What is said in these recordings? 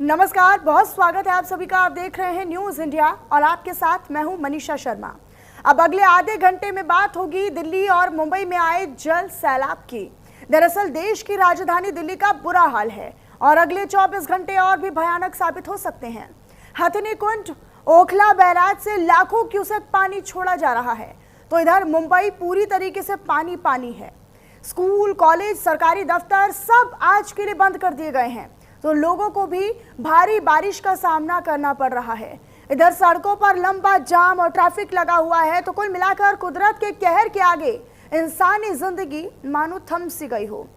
नमस्कार, बहुत स्वागत है आप सभी का। आप देख रहे हैं न्यूज इंडिया और आपके साथ मैं हूं मनीषा शर्मा। अब अगले आधे घंटे में बात होगी दिल्ली और मुंबई में आए जल सैलाब की। दरअसल देश की राजधानी दिल्ली का बुरा हाल है और अगले 24 घंटे और भी भयानक साबित हो सकते हैं। हथिनी कुंड ओखला बैराज से लाखों क्यूसेक पानी छोड़ा जा रहा है, तो इधर मुंबई पूरी तरीके से पानी पानी है। स्कूल, कॉलेज, सरकारी दफ्तर सब आज के लिए बंद कर दिए गए हैं, तो लोगों को भी भारी बारिश का सामना करना पड़ रहा है। इधर सड़कों पर लंबा जाम और ट्रैफिक लगा हुआ है, तो कुल मिलाकर कुदरत के कहर के आगे इंसानी जिंदगी मानो थम सी गई हो।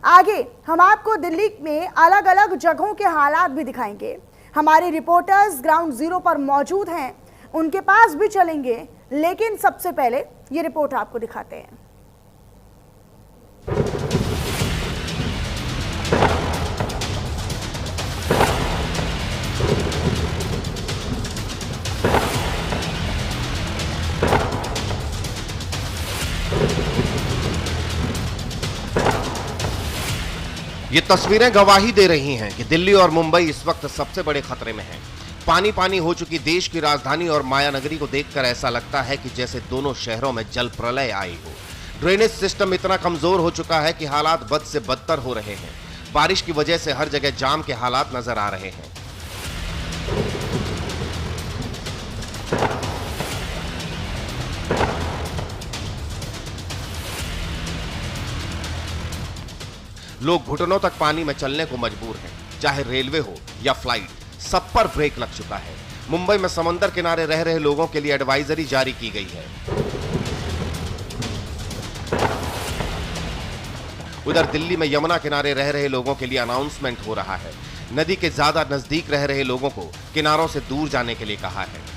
आगे हम आपको दिल्ली में अलग अलग जगहों के हालात भी दिखाएंगे। हमारे रिपोर्टर्स ग्राउंड जीरो पर मौजूद हैं, उनके पास भी चलेंगे, लेकिन सबसे पहले ये रिपोर्ट आपको दिखाते हैं। ये तस्वीरें गवाही दे रही हैं कि दिल्ली और मुंबई इस वक्त सबसे बड़े खतरे में हैं। पानी पानी हो चुकी देश की राजधानी और माया नगरी को देखकर ऐसा लगता है कि जैसे दोनों शहरों में जल प्रलय आई हो। ड्रेनेज सिस्टम इतना कमजोर हो चुका है कि हालात बद से बदतर हो रहे हैं। बारिश की वजह से हर जगह जाम के हालात नजर आ रहे हैं। लोग घुटनों तक पानी में चलने को मजबूर हैं, चाहे रेलवे हो या फ्लाइट, सब पर ब्रेक लग चुका है। मुंबई में समंदर किनारे रह रहे लोगों के लिए एडवाइजरी जारी की गई है। उधर दिल्ली में यमुना किनारे रह रहे लोगों के लिए अनाउंसमेंट हो रहा है। नदी के ज्यादा नजदीक रह रहे लोगों को किनारों से दूर जाने के लिए कहा है।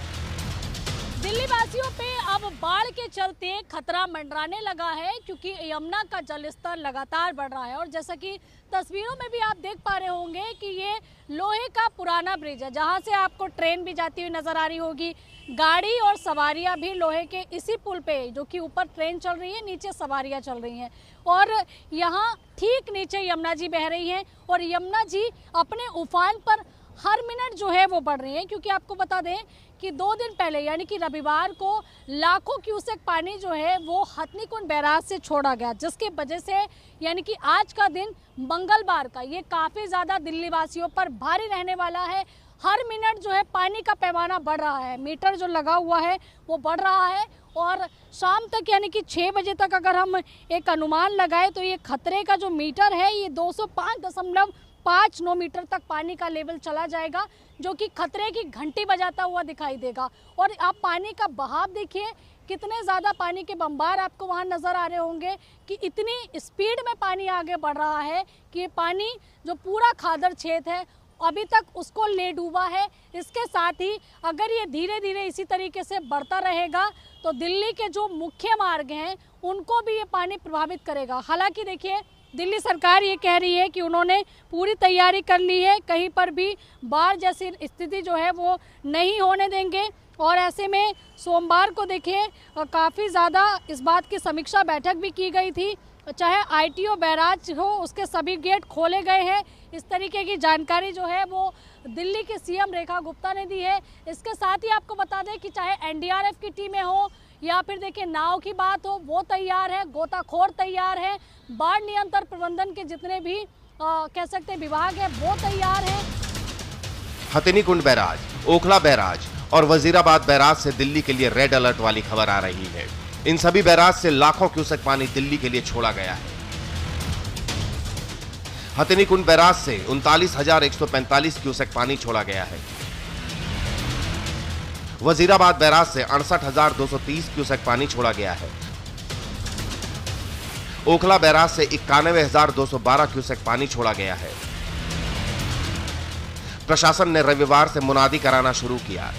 दिल्ली वासियों पे अब बाढ़ के चलते खतरा मंडराने लगा है, क्योंकि यमुना का जलस्तर लगातार बढ़ रहा है। और जैसा कि तस्वीरों में भी आप देख पा रहे होंगे कि ये लोहे का पुराना ब्रिज है, जहां से आपको ट्रेन भी जाती हुई नजर आ रही होगी। गाड़ी और सवारियां भी लोहे के इसी पुल पे, जो कि ऊपर ट्रेन चल रही है, नीचे सवारियां चल रही हैं। और यहाँ ठीक नीचे यमुना जी बह रही हैं और यमुना जी अपने उफान पर हर मिनट जो है वो बढ़ रही है। क्योंकि आपको बता दें कि 2 दिन पहले यानी कि रविवार को लाखों क्यूसेक पानी जो है वो हथिनी कुंड बैराज से छोड़ा गया, जिसकी वजह से यानी कि आज का दिन मंगलवार का ये काफ़ी ज़्यादा दिल्ली वासियों पर भारी रहने वाला है। हर मिनट जो है पानी का पैमाना बढ़ रहा है, मीटर जो लगा हुआ है वो बढ़ रहा है। और शाम तक यानी कि 6 बजे तक अगर हम एक अनुमान लगाए तो ये खतरे का जो मीटर है ये 205.59 मीटर तक पानी का लेवल चला जाएगा, जो कि खतरे की घंटी बजाता हुआ दिखाई देगा। और आप पानी का बहाव देखिए, कितने ज़्यादा पानी के बम्बार आपको वहाँ नज़र आ रहे होंगे कि इतनी स्पीड में पानी आगे बढ़ रहा है कि ये पानी जो पूरा खादर क्षेत्र है अभी तक उसको ले डूबा है। इसके साथ ही अगर ये धीरे धीरे इसी तरीके से बढ़ता रहेगा तो दिल्ली के जो मुख्य मार्ग हैं उनको भी ये पानी प्रभावित करेगा। हालांकि देखिए, दिल्ली सरकार ये कह रही है कि उन्होंने पूरी तैयारी कर ली है, कहीं पर भी बाढ़ जैसी स्थिति जो है वो नहीं होने देंगे। और ऐसे में सोमवार को देखिए काफ़ी ज़्यादा इस बात की समीक्षा बैठक भी की गई थी, चाहे आईटीओ बैराज हो उसके सभी गेट खोले गए हैं। इस तरीके की जानकारी जो है वो दिल्ली की सीएम रेखा गुप्ता ने दी है। इसके साथ ही आपको बता दें कि चाहे एनडीआरएफ की टीमें हो या फिर देखिए नाव की बात हो, वो तैयार है, गोताखोर तैयार है, बाढ़ नियंत्रण प्रबंधन के जितने भी कह सकते हैं विभाग है वो तैयार है। हथिनी कुंड बैराज, ओखला बैराज और वजीराबाद बैराज से दिल्ली के लिए रेड अलर्ट वाली खबर आ रही है। इन सभी बैराज से लाखों क्यूसेक पानी दिल्ली के लिए छोड़ा गया है। हथिनी कुंड बैराज से 39,145 क्यूसेक पानी छोड़ा गया है। वजीराबाद बैराज से 68,230 क्यूसेक पानी छोड़ा गया है। ओखला बैराज से 91,212 क्यूसेक पानी छोड़ा गया है। प्रशासन ने रविवार से मुनादी कराना शुरू किया।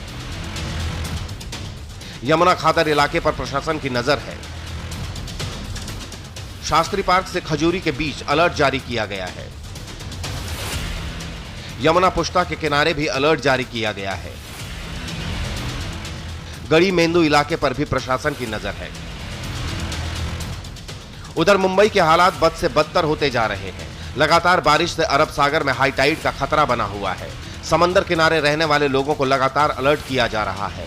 यमुना खादर इलाके पर प्रशासन की नजर है। शास्त्री पार्क से खजूरी के बीच अलर्ट जारी किया गया है। यमुना पुष्ता के किनारे भी अलर्ट जारी किया गया है। गड़ी मेंदू इलाके पर भी प्रशासन की नजर है। उधर मुंबई के हालात बद से बदतर होते जा रहे हैं। लगातार बारिश से अरब सागर में हाई टाइड का खतरा बना हुआ है। समंदर किनारे रहने वाले लोगों को लगातार अलर्ट किया जा रहा है।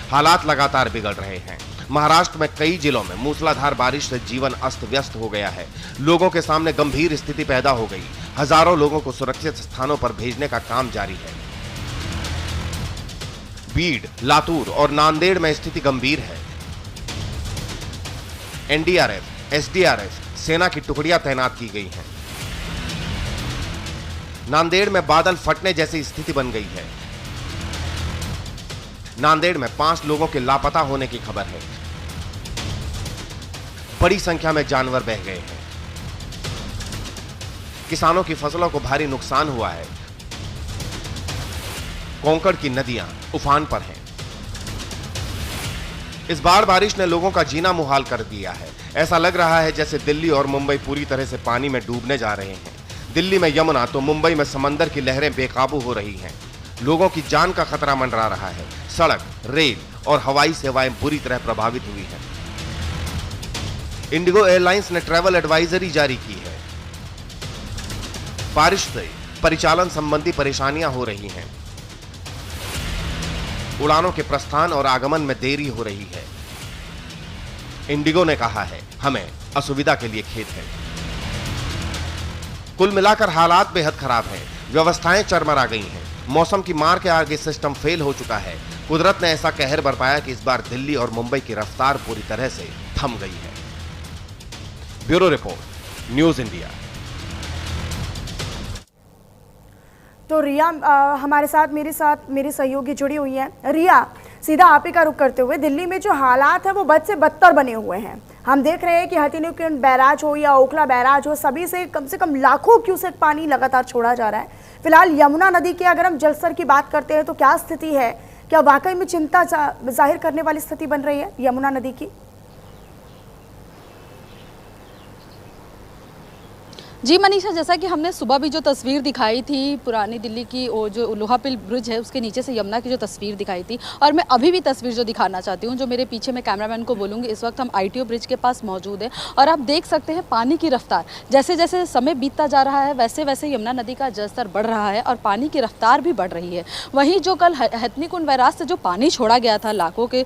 हालात लगातार बिगड़ रहे हैं। महाराष्ट्र में कई जिलों में मूसलाधार बारिश से जीवन अस्त व्यस्त हो गया है। लोगों के सामने गंभीर स्थिति पैदा हो गई। हजारों लोगों को सुरक्षित स्थानों पर भेजने का काम जारी है। बीड, लातूर और नांदेड़ में स्थिति गंभीर है। एनडीआरएफ, एसडीआरएफ, सेना की टुकड़ियां तैनात की गई हैं। नांदेड़ में बादल फटने जैसी स्थिति बन गई है। नांदेड़ में 5 लोगों के लापता होने की खबर है। बड़ी संख्या में जानवर बह गए हैं। किसानों की फसलों को भारी नुकसान हुआ है। कोंकण की नदियां उफान पर हैं। इस बार बारिश ने लोगों का जीना मुहाल कर दिया है। ऐसा लग रहा है जैसे दिल्ली और मुंबई पूरी तरह से पानी में डूबने जा रहे हैं। दिल्ली में यमुना तो मुंबई में समंदर की लहरें बेकाबू हो रही हैं। लोगों की जान का खतरा मंडरा रहा है। सड़क, रेल और हवाई सेवाएं बुरी तरह प्रभावित हुई हैं। इंडिगो एयरलाइंस ने ट्रैवल एडवाइजरी जारी की है। बारिश से परिचालन संबंधी परेशानियां हो रही हैं। उड़ानों के प्रस्थान और आगमन में देरी हो रही है। इंडिगो ने कहा है, हमें असुविधा के लिए खेद है। कुल मिलाकर हालात बेहद खराब हैं। व्यवस्थाएं चरमरा गई हैं। मौसम की मार के आगे सिस्टम फेल हो चुका है। कुदरत ने ऐसा कहर बरपाया कि इस बार दिल्ली और मुंबई की रफ्तार पूरी तरह से थम गई है। Bureau report, news India. तो रिया हमारे साथ मेरी सहयोगी जुड़ी हुई है। रिया, सीधा आप ही का रुख करते हुए, दिल्ली में जो हालात है वो बद से बदतर बने हुए हैं। हम देख रहे हैं कि हथनीकुंड बैराज हो या ओखला बैराज हो, सभी से कम लाखों क्यूसेक पानी लगातार छोड़ा जा रहा है। फिलहाल यमुना नदी के अगर हम जलस्तर की बात करते हैं तो क्या स्थिति है? क्या वाकई में चिंता जाहिर करने वाली स्थिति बन रही है यमुना नदी की? जी मनीषा, जैसा कि हमने सुबह भी जो तस्वीर दिखाई थी पुरानी दिल्ली की, वो जो लोहापुल ब्रिज है उसके नीचे से यमुना की जो तस्वीर दिखाई थी, और मैं अभी भी तस्वीर जो दिखाना चाहती हूँ, जो मेरे पीछे मैं कैमरामैन को बोलूँगी, इस वक्त हम आईटीओ ब्रिज के पास मौजूद है और आप देख सकते हैं पानी की रफ्तार जैसे जैसे समय बीतता जा रहा है वैसे वैसे यमुना नदी का जलस्तर बढ़ रहा है और पानी की रफ्तार भी बढ़ रही है। वहीं जो कल हथनीकुंड बैराज से जो पानी छोड़ा गया था लाखों के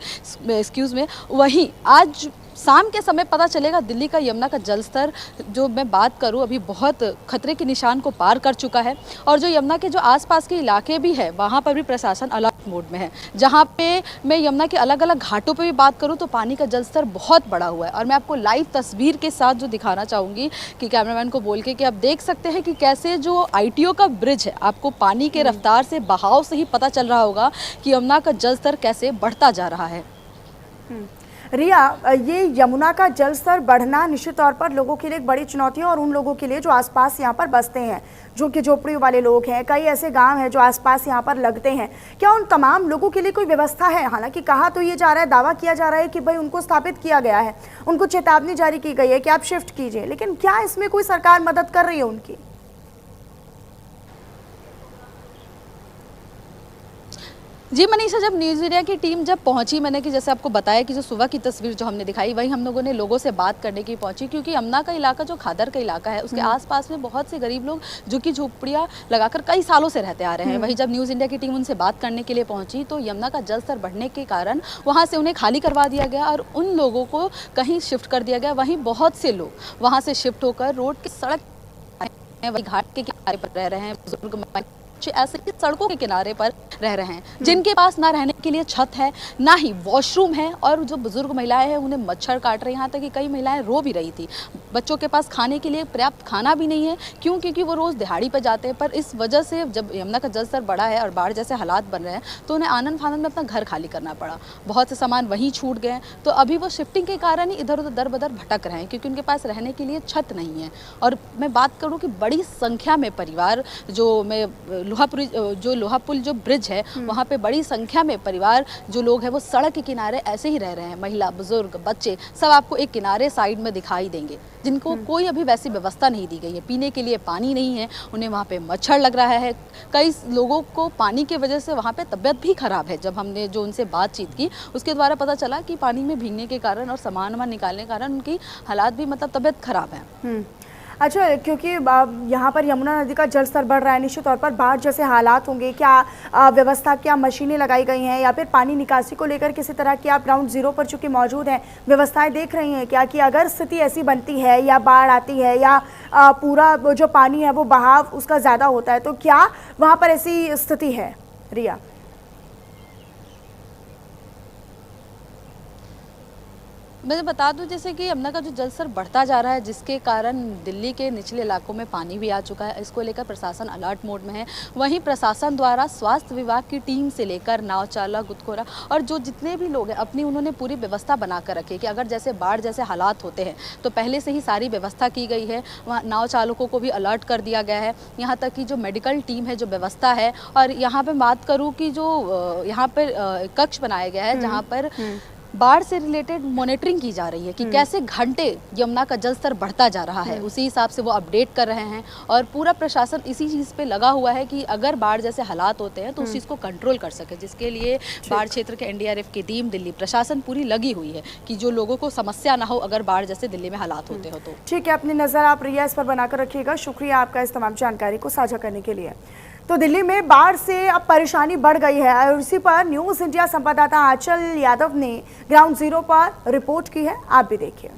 में, वहीं आज शाम के समय पता चलेगा दिल्ली का यमुना का जलस्तर, जो मैं बात करूं, अभी बहुत खतरे के निशान को पार कर चुका है। और जो यमुना के जो आसपास के इलाके भी है वहां पर भी प्रशासन अलर्ट मोड में है। जहां पे मैं यमुना के अलग अलग घाटों पे भी बात करूं तो पानी का जलस्तर बहुत बढ़ा हुआ है। और मैं आपको लाइव तस्वीर के साथ जो दिखाना चाहूँगी कि कैमरामैन को बोल के कि आप देख सकते हैं कि कैसे जो आईटीओ का ब्रिज है, आपको पानी के रफ्तार से, बहाव से ही पता चल रहा होगा कि यमुना का जलस्तर कैसे बढ़ता जा रहा है। रिया, ये यमुना का जल स्तर बढ़ना निश्चित तौर पर लोगों के लिए एक बड़ी चुनौती है, और उन लोगों के लिए जो आसपास यहाँ पर बसते हैं, जो कि झोपड़ी वाले लोग हैं, कई ऐसे गांव हैं जो आसपास यहाँ पर लगते हैं, क्या उन तमाम लोगों के लिए कोई व्यवस्था है? हालांकि कहा तो ये जा रहा है, दावा किया जा रहा है कि भाई उनको स्थापित किया गया है, उनको चेतावनी जारी की गई है कि आप शिफ्ट कीजिए, लेकिन क्या इसमें कोई सरकार मदद कर रही है उनकी? जी मनीषा, जब न्यूज़ इंडिया की टीम जब पहुंची, मैंने कि जैसे आपको बताया कि जो सुबह की तस्वीर जो हमने दिखाई, वही हम लोगों ने लोगों से बात करने की पहुंची, क्योंकि यमुना का इलाका जो खादर का इलाका है उसके आसपास में बहुत से गरीब लोग जो कि झोपड़ियाँ लगाकर कई सालों से रहते आ रहे हैं। वहीं जब न्यूज़ इंडिया की टीम उनसे बात करने के लिए पहुँची तो यमुना का जलस्तर बढ़ने के कारण वहाँ से उन्हें खाली करवा दिया गया और उन लोगों को कहीं शिफ्ट कर दिया गया। वहीं बहुत से लोग वहाँ से शिफ्ट होकर रोड की सड़क, वही घाट के किनारे पर रह रहे हैं। बुजुर्ग ऐसे सड़कों के किनारे पर रह रहे हैं जिनके पास ना रहने के लिए छत है, ना ही वॉशरूम है, और जो बुजुर्ग महिलाएं हैं उन्हें मच्छर काट रहे हैं। यहाँ तक कि कई महिलाएं रो भी रही थी। बच्चों के पास खाने के लिए पर्याप्त खाना भी नहीं है, क्यों? क्योंकि वो रोज़ दिहाड़ी पर जाते हैं। पर इस वजह से जब यमुना का जलस्तर बढ़ा है और बाढ़ जैसे हालात बन रहे हैं तो उन्हें आनंद फानंद में अपना घर खाली करना पड़ा। बहुत से सामान वहीं छूट गए, तो अभी वो शिफ्टिंग के कारण ही इधर उधर दर बदर भटक रहे हैं, क्योंकि उनके पास रहने के लिए छत नहीं है। और मैं बात करूँ कि बड़ी संख्या में परिवार, जो मैं लोहापुल जो ब्रिज है वहाँ पे बड़ी संख्या में परिवार जो लोग हैं वो सड़क के किनारे ऐसे ही रह रहे हैं। महिला, बुजुर्ग, बच्चे सब आपको एक किनारे साइड में दिखाई देंगे। जिनको कोई अभी वैसी व्यवस्था नहीं दी गई है। पीने के लिए पानी नहीं है, उन्हें वहाँ पे मच्छर लग रहा है। कई लोगों को पानी की वजह से वहाँ पे तबीयत भी खराब है। जब हमने जो उनसे बातचीत की उसके द्वारा पता चला कि पानी में भीगने के कारण और सामान निकालने के कारण उनकी हालात भी मतलब तबीयत खराब है। अच्छा, क्योंकि यहाँ पर यमुना नदी का जल स्तर बढ़ रहा है, निश्चित तौर पर बाढ़ जैसे हालात होंगे, क्या व्यवस्था, क्या मशीनें लगाई गई हैं या फिर पानी निकासी को लेकर किसी तरह की आप ग्राउंड जीरो पर चूंकि मौजूद हैं व्यवस्थाएं देख रही हैं क्या, कि अगर स्थिति ऐसी बनती है या बाढ़ आती है या पूरा जो पानी है वो बहाव उसका ज़्यादा होता है, तो क्या वहाँ पर ऐसी स्थिति है? रिया, मैं बता दूं जैसे कि यमुना का जो जल स्तर बढ़ता जा रहा है, जिसके कारण दिल्ली के निचले इलाकों में पानी भी आ चुका है। इसको लेकर प्रशासन अलर्ट मोड में है। वहीं प्रशासन द्वारा स्वास्थ्य विभाग की टीम से लेकर नाव चालक, गुदखोरा और जो जितने भी लोग हैं अपनी उन्होंने पूरी व्यवस्था बना कर रखी है कि अगर जैसे बाढ़ जैसे हालात होते हैं तो पहले से ही सारी व्यवस्था की गई है। वहाँ नाव चालकों को भी अलर्ट कर दिया गया है। यहाँ तक कि जो मेडिकल टीम है, जो व्यवस्था है, और यहाँ पर बात करूँ कि जो यहाँ पर कक्ष बनाया गया है जहाँ पर बाढ़ से रिलेटेड मॉनिटरिंग की जा रही है कि कैसे घंटे यमुना का जल स्तर बढ़ता जा रहा है, उसी हिसाब से वो अपडेट कर रहे हैं। और पूरा प्रशासन इसी चीज़ पे लगा हुआ है कि अगर बाढ़ जैसे हालात होते हैं तो उस चीज़ को कंट्रोल कर सके, जिसके लिए बाढ़ क्षेत्र के एनडीआरएफ की टीम, दिल्ली प्रशासन पूरी लगी हुई है कि जो लोगों को समस्या ना हो अगर बाढ़ जैसे दिल्ली में हालात होते हो तो। ठीक है, अपनी नज़र आप रिया इस पर बनाकर रखिएगा। शुक्रिया आपका इस तमाम जानकारी को साझा करने के लिए। तो दिल्ली में बाढ़ से अब परेशानी बढ़ गई है और इसी पर न्यूज़ इंडिया संवाददाता आंचल यादव ने ग्राउंड जीरो पर रिपोर्ट की है, आप भी देखिए।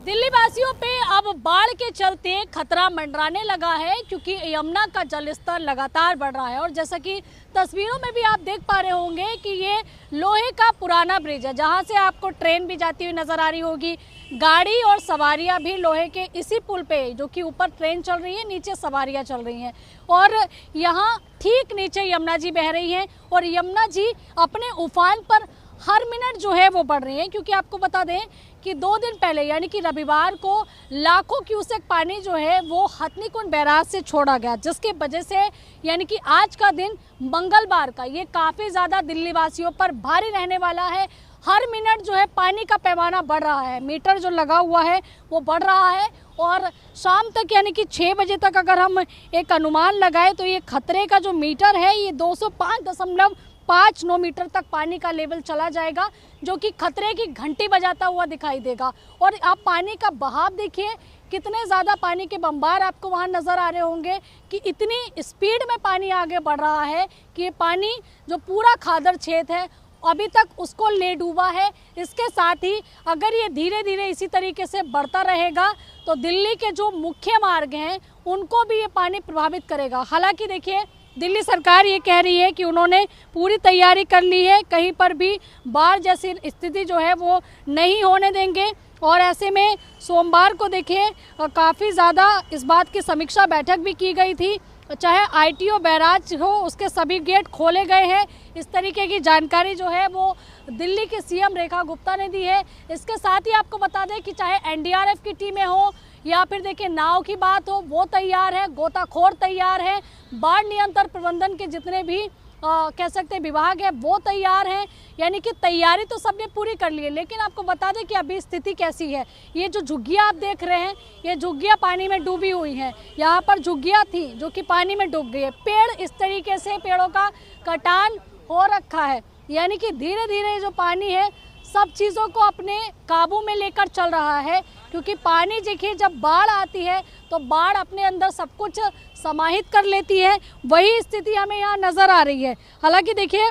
दिल्ली वासियों पे अब बाढ़ के चलते खतरा मंडराने लगा है, क्योंकि यमुना का जलस्तर लगातार बढ़ रहा है। और जैसा कि तस्वीरों में भी आप देख पा रहे होंगे कि ये लोहे का पुराना ब्रिज है, जहां से आपको ट्रेन भी जाती हुई नजर आ रही होगी। गाड़ी और सवारियां भी लोहे के इसी पुल पे, जो कि ऊपर ट्रेन चल रही है, नीचे सवारियां चल रही हैं। और यहाँ ठीक नीचे यमुना जी बह रही हैं और यमुना जी अपने उफान पर हर मिनट जो है वो बढ़ रही है। क्योंकि आपको बता दें कि 2 दिन पहले यानी कि रविवार को लाखों क्यूसेक पानी जो है वो हथनीकुंड बैराज से छोड़ा गया, जिसकी वजह से यानी कि आज का दिन मंगलवार का ये काफ़ी ज़्यादा दिल्ली वासियों पर भारी रहने वाला है। हर मिनट जो है पानी का पैमाना बढ़ रहा है, मीटर जो लगा हुआ है वो बढ़ रहा है। और शाम तक यानी कि 6 बजे तक अगर हम एक अनुमान लगाए तो ये खतरे का जो मीटर है ये 205.59 मीटर तक पानी का लेवल चला जाएगा, जो कि खतरे की घंटी बजाता हुआ दिखाई देगा। और आप पानी का बहाव देखिए, कितने ज़्यादा पानी के बम्बार आपको वहाँ नज़र आ रहे होंगे कि इतनी स्पीड में पानी आगे बढ़ रहा है कि ये पानी जो पूरा खादर क्षेत्र है अभी तक उसको ले डूबा है। इसके साथ ही अगर ये धीरे धीरे इसी तरीके से बढ़ता रहेगा तो दिल्ली के जो मुख्य मार्ग हैं उनको भी ये पानी प्रभावित करेगा। हालांकि देखिए, दिल्ली सरकार ये कह रही है कि उन्होंने पूरी तैयारी कर ली है, कहीं पर भी बाढ़ जैसी स्थिति जो है वो नहीं होने देंगे। और ऐसे में सोमवार को देखिए काफ़ी ज़्यादा इस बात की समीक्षा बैठक भी की गई थी, चाहे आईटीओ बैराज हो उसके सभी गेट खोले गए हैं। इस तरीके की जानकारी जो है वो दिल्ली की सीएम रेखा गुप्ता ने दी है। इसके साथ ही आपको बता दें कि चाहे एनडीआरएफ की टीमें हो या फिर देखिए नाव की बात हो, वो तैयार है, गोताखोर तैयार है, बाढ़ नियंत्रण प्रबंधन के जितने भी कह सकते हैं विभाग है वो तैयार हैं। यानी कि तैयारी तो सबने पूरी कर ली है। लेकिन आपको बता दें कि अभी स्थिति कैसी है। ये जो झुग्गियाँ आप देख रहे हैं, ये झुग्गियाँ पानी में डूबी हुई हैं। यहाँ पर झुग्गियाँ थी जो कि पानी में डूब गई है। पेड़ इस तरीके से पेड़ों का कटान हो रखा है। यानी कि धीरे धीरे जो पानी है सब चीज़ों को अपने काबू में लेकर चल रहा है, क्योंकि पानी देखिए जब बाढ़ आती है तो बाढ़ अपने अंदर सब कुछ समाहित कर लेती है। वही स्थिति हमें यहाँ नज़र आ रही है। हालांकि देखिए,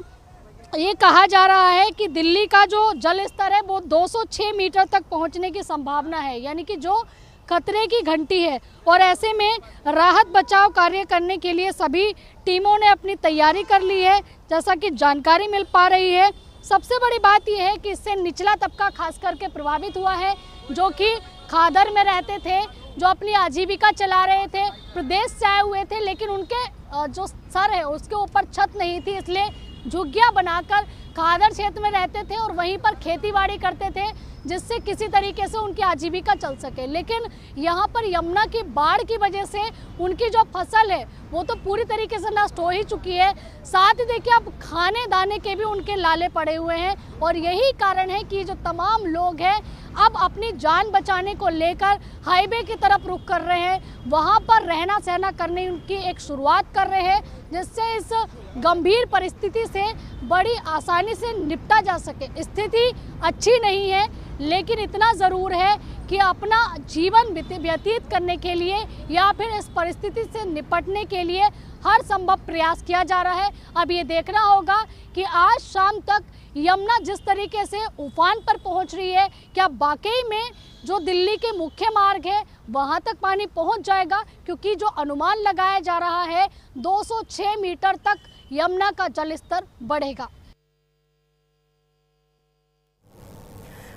ये कहा जा रहा है कि दिल्ली का जो जल स्तर है वो 206 मीटर तक पहुँचने की संभावना है, यानी कि जो खतरे की घंटी है। और ऐसे में राहत बचाव कार्य करने के लिए सभी टीमों ने अपनी तैयारी कर ली है, जैसा कि जानकारी मिल पा रही है। सबसे बड़ी बात यह है कि इससे निचला तबका खास करके प्रभावित हुआ है, जो कि खादर में रहते थे, जो अपनी आजीविका चला रहे थे, प्रदेश से आए हुए थे, लेकिन उनके जो सर है उसके ऊपर छत नहीं थी, इसलिए झुग्गियाँ बनाकर खादर क्षेत्र में रहते थे और वहीं पर खेतीबाड़ी करते थे, जिससे किसी तरीके से उनकी आजीविका चल सके। लेकिन यहाँ पर यमुना की बाढ़ की वजह से उनकी जो फसल है वो तो पूरी तरीके से नष्ट हो ही चुकी है। साथ ही देखिए, अब खाने दाने के भी उनके लाले पड़े हुए हैं। और यही कारण है कि जो तमाम लोग हैं अब अपनी जान बचाने को लेकर हाईवे की तरफ रुख कर रहे हैं, वहां पर रहना सहना करने की एक शुरुआत कर रहे हैं, जिससे इस गंभीर परिस्थिति से बड़ी आसानी से निपटा जा सके। स्थिति अच्छी नहीं है, लेकिन इतना ज़रूर है कि अपना जीवन व्यतीत करने के लिए या फिर इस परिस्थिति से निपटने के लिए हर संभव प्रयास किया जा रहा है। अब ये देखना होगा कि आज शाम तक यमुना जिस तरीके से उफान पर पहुंच रही है, क्या वाकई में जो दिल्ली के मुख्य मार्ग है वहां तक पानी पहुंच जाएगा, क्योंकि जो अनुमान लगाया जा रहा है 206 मीटर तक यमुना का जलस्तर बढ़ेगा।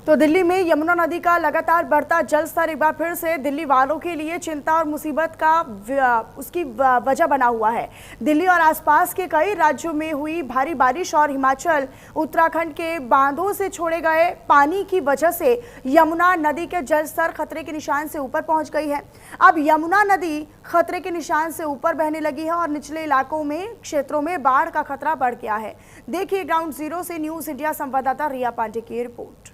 तो दिल्ली में यमुना नदी का लगातार बढ़ता जल स्तर एक बार फिर से दिल्ली वालों के लिए चिंता और मुसीबत का उसकी वजह बना हुआ है। दिल्ली और आसपास के कई राज्यों में हुई भारी बारिश और हिमाचल उत्तराखंड के बांधों से छोड़े गए पानी की वजह से यमुना नदी के जल स्तर खतरे के निशान से ऊपर पहुंच गई है। अब यमुना नदी खतरे के निशान से ऊपर बहने लगी है और निचले इलाकों में क्षेत्रों में बाढ़ का खतरा बढ़ गया है। देखिए ग्राउंड जीरो से न्यूज इंडिया संवाददाता रिया पांडे की रिपोर्ट।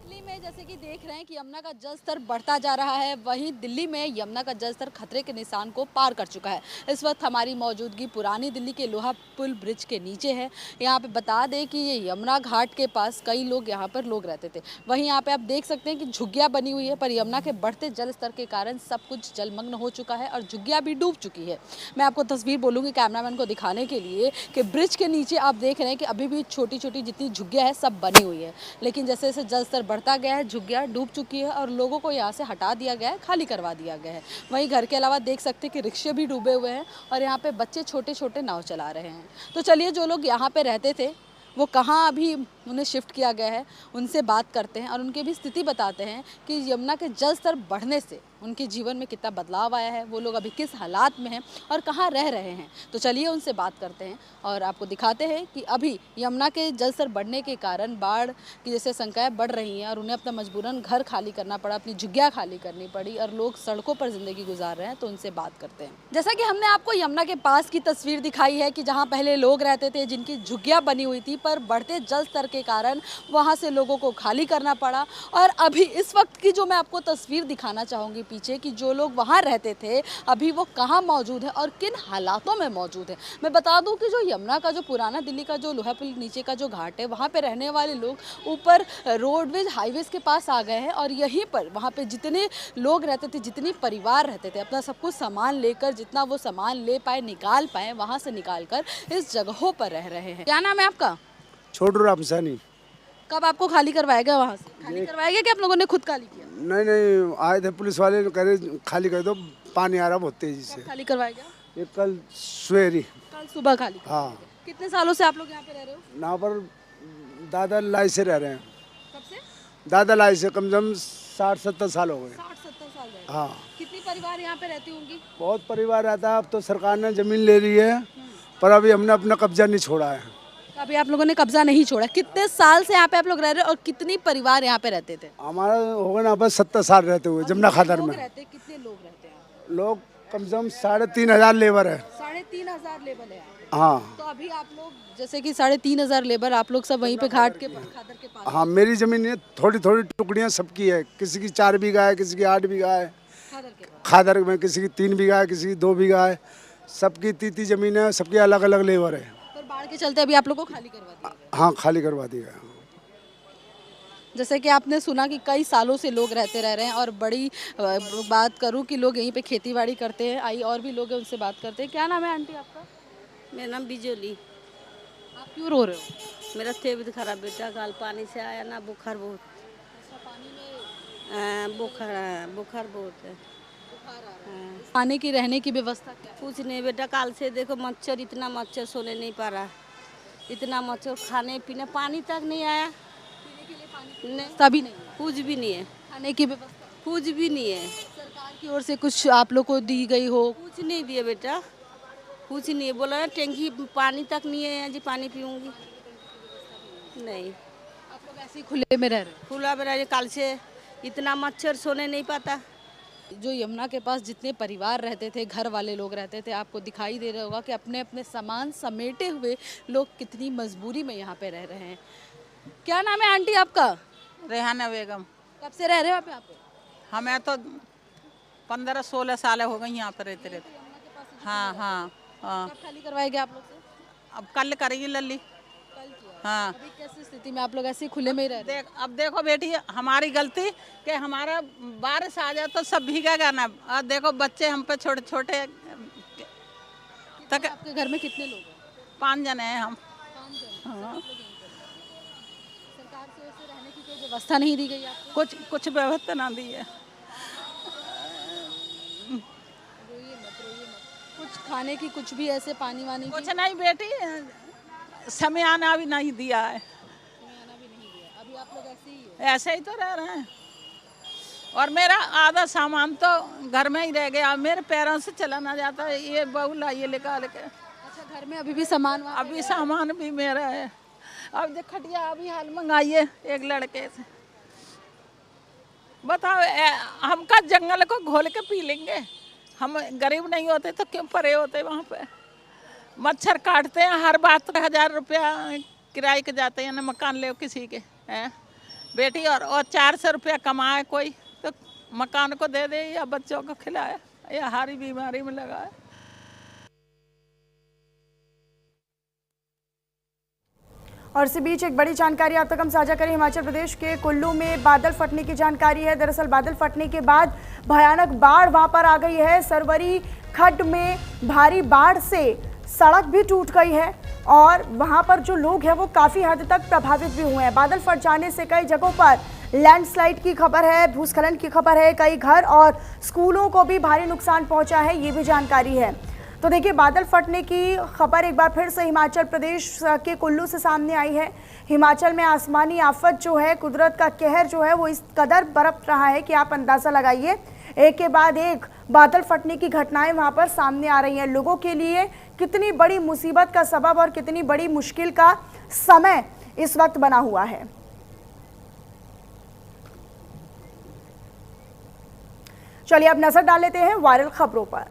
दिल्ली में जैसे कि देख रहे हैं कि यमुना का जल स्तर बढ़ता जा रहा है, वहीं दिल्ली में यमुना का जल स्तर खतरे के निशान को पार कर चुका है। इस वक्त हमारी मौजूदगी पुरानी दिल्ली के लोहा पुल ब्रिज के नीचे है। यहाँ पे बता दें कि ये यमुना घाट के पास कई लोग यहाँ पर लोग रहते थे। वहीं यहाँ पे आप देख सकते हैं कि झुग्गियाँ बनी हुई है, पर यमुना के बढ़ते जल स्तर के कारण सब कुछ जलमग्न हो चुका है और झुग्गियाँ भी डूब चुकी है। मैं आपको तस्वीर बोलूँगी कैमरामैन को दिखाने के लिए कि ब्रिज के नीचे आप देख रहे हैं कि अभी भी छोटी छोटी जितनी झुग्गियाँ हैं सब बनी हुई है, लेकिन जैसे जैसे जल स्तर बढ़ता गया है झुग्गियाँ डूब चुकी है और लोगों को यहाँ से हटा दिया गया है, खाली करवा दिया गया है। वहीं घर के अलावा देख सकते हैं कि रिक्शे भी डूबे हुए हैं और यहाँ पे बच्चे छोटे छोटे नाव चला रहे हैं। तो चलिए जो लोग यहाँ पे रहते थे वो कहाँ अभी उन्हें शिफ्ट किया गया है उनसे बात करते हैं और उनकी भी स्थिति बताते हैं कि यमुना के जल स्तर बढ़ने से उनके जीवन में कितना बदलाव आया है, वो लोग अभी किस हालात में हैं और कहाँ रह रहे हैं। तो चलिए उनसे बात करते हैं और आपको दिखाते हैं कि अभी यमुना के जल स्तर बढ़ने के कारण बाढ़ की जैसे शंकाएं बढ़ रही हैं और उन्हें अपना मजबूरन घर खाली करना पड़ा, अपनी झुग्गियाँ खाली करनी पड़ी और लोग सड़कों पर ज़िंदगी गुजार रहे हैं। तो उनसे बात करते हैं। जैसा कि हमने आपको यमुना के पास की तस्वीर दिखाई है कि जहाँ पहले लोग रहते थे, जिनकी झुग्गियाँ बनी हुई थी, पर बढ़ते जल स्तर के कारण वहाँ से लोगों को खाली करना पड़ा। और अभी इस वक्त की जो मैं आपको तस्वीर दिखाना चाहूँगी पीछे कि जो लोग वहाँ रहते थे अभी वो कहाँ मौजूद है और किन हालातों में मौजूद है। मैं बता दूं कि जो यमुना का जो पुराना दिल्ली का जो लोहा पुल नीचे का जो घाट है वहाँ पे रहने वाले लोग ऊपर रोडवेज हाईवेज के पास आ गए हैं और यहीं पर वहाँ पे जितने लोग रहते थे, जितने परिवार रहते थे, अपना सब कुछ सामान लेकर जितना वो सामान ले पाए निकाल पाए वहाँ से निकाल कर इस जगहों पर रह रहे हैं। क्या नाम है आपका? छोटू राम सैनी। कब आपको खाली करवाया गया? वहाँ से खाली करवाया गया कि आप लोगों ने खुद खाली किया? नहीं, आए थे पुलिस वाले, कह रहे खाली कर दो, पानी आ रहा बहुत तेजी से। खाली करवाया गया? ये कल सवेरे। कल सुबह खाली? हाँ। कितने सालों से आप लोग यहाँ पे रह रहे हो? यहाँ पर दादा लाई से रह रहे हैं। कब से? दादा लाई से कम से कम 60-70 साल हो गए। 60-70 साल रहे। हाँ। कितनी परिवार यहाँ पे रहती होंगी? बहुत परिवार रहता है। अब तो सरकार ने जमीन ले ली है, पर अभी हमने अपना कब्जा नहीं छोड़ा है। अभी आप लोगों ने कब्जा नहीं छोड़ा। कितने साल से यहाँ पे आप लोग रह रहे हो और कितनी परिवार यहाँ पे रहते थे? हमारा होगा ना बस 70 साल रहते हुए जमुना खादर में। कितने लोग रहते हैं? लोग कम से कम 3,500 लेबर है। 3,500 लेबर है। हाँ। तो अभी आप लोग जैसे कि 3,500 लेबर आप लोग सब वहीं पे घाट के खादर के पास? हाँ, मेरी जमीन है, थोड़ी थोड़ी टुकड़ियाँ सबकी है। किसी की 4 बीघा है, किसी की 8 बीघा है खादर में, किसी की 3 बीघा है, किसी की 2 बीघा है। सबकी 3 जमीन है, सबकी अलग अलग लेबर है। पर बाढ़ के चलते अभी आप लोग को खाली करवा दिया? हाँ, खाली करवा दिया। जैसे कि आपने सुना कि कई सालों से लोग रहते रह रहे हैं और बड़ी बात करूं कि लोग यहीं पे खेतीबाड़ी करते हैं। आई और भी लोग हैं, उनसे बात करते हैं। क्या नाम है आंटी आपका? मेरा नाम बिजोली। आप क्यों रो रहे हो? मेरा तबीयत खराब बेटा, कल पानी से आया ना, बुखार बहुत। बुखार बहुत है। खाने की रहने की व्यवस्था क्या है? कुछ नहीं बेटा, कल से देखो मच्छर, इतना मच्छर, सोने नहीं पा रहा, इतना मच्छर, खाने पीने पानी तक नहीं आया। नहीं, तभी नहीं कुछ भी नहीं है। खाने की व्यवस्था कुछ भी नहीं है। सरकार की ओर से कुछ आप लोग को दी गई हो? कुछ नहीं दिए बेटा, कुछ नहीं है। बोला ना टैंकी पानी तक नहीं है, जी पानी पीऊँगी नहीं। आप लोग ऐसे ही खुले में रह रहे हो? खुला में रह, कल से इतना मच्छर, सोने नहीं पाता। जो यमुना के पास जितने परिवार रहते थे, घर वाले लोग रहते थे, आपको दिखाई दे रहा होगा कि अपने अपने सामान समेटे हुए लोग कितनी मजबूरी में यहाँ पे रह रहे हैं। क्या नाम है आंटी आपका? रेहाना बेगम। कब से रह रहे हो आप यहाँ पे? हमें तो 15-16 साल हो गई यहाँ पर रहते रहते। हाँ हाँ हाँ। कब खाली करवाएंगे आप लोग से? अब कल करेगी लल्ली। हाँ। अभी कैसी स्थिति में आप लोग ऐसे ही खुले में ही रह रहे हैं? अब देखो बेटी, हमारी गलती कि हमारा बारिश आ जाए तो सब भीगेगा ना। और देखो बच्चे हम पे छोटे छोटे तक। आपके घर में कितने लोग हैं? 5 जने हैं हम। 5 जन। हाँ। सरकार से वैसे रहने की कोई व्यवस्था नहीं दी गई आपको? कुछ व्यवस्था ना दी है। कुछ खाने की, कुछ भी ऐसे पानी वानी की? कुछ नहीं बेटी, समय आना भी नहीं दिया है। अभी आप लोग ऐसे ही है? ऐसे ही तो रह रहे हैं। और मेरा आधा सामान तो घर में ही रह गया, मेरे पैरों से चला ना जाता है। ये बहू लाइए निकाल के। अच्छा, घर में अभी भी सामान वहाँ पे अभी सामान भी मेरा है। अब देख खटिया अभी हाल मंगाइए एक लड़के से। बताओ, हमका जंगल को घोल के पी लेंगे। हम गरीब नहीं होते तो क्यों परे होते वहाँ पे। मच्छर काटते हैं, हर बात 1000 रुपया किराए के जाते हैं ना, मकान ले किसी के हैं बेटी। और 400 रुपया कमाए कोई तो मकान को दे दे या बच्चों को खिलाए या हारी बीमारी में लगाए। और इसी बीच एक बड़ी जानकारी आप तक हम साझा करें। हिमाचल प्रदेश के कुल्लू में बादल फटने की जानकारी है। दरअसल बादल फटने के बाद भयानक बाढ़ वहां पर आ गई है। सरवरी खड्ड में भारी बाढ़ से सड़क भी टूट गई है और वहां पर जो लोग हैं वो काफ़ी हद तक प्रभावित भी हुए हैं। बादल फट जाने से कई जगहों पर लैंडस्लाइड की खबर है, भूस्खलन की खबर है, कई घर और स्कूलों को भी भारी नुकसान पहुंचा है, ये भी जानकारी है। तो देखिए, बादल फटने की खबर एक बार फिर से हिमाचल प्रदेश के कुल्लू से सामने आई है। हिमाचल में आसमानी आफत जो है, कुदरत का कहर जो है वो इस कदर बरप रहा है कि आप अंदाज़ा लगाइए, एक के बाद एक बादल फटने की घटनाएं वहां पर सामने आ रही हैं। लोगों के लिए कितनी बड़ी मुसीबत का सबब और कितनी बड़ी मुश्किल का समय इस वक्त बना हुआ है। चलिए अब नजर डाल लेते हैं वायरल खबरों पर।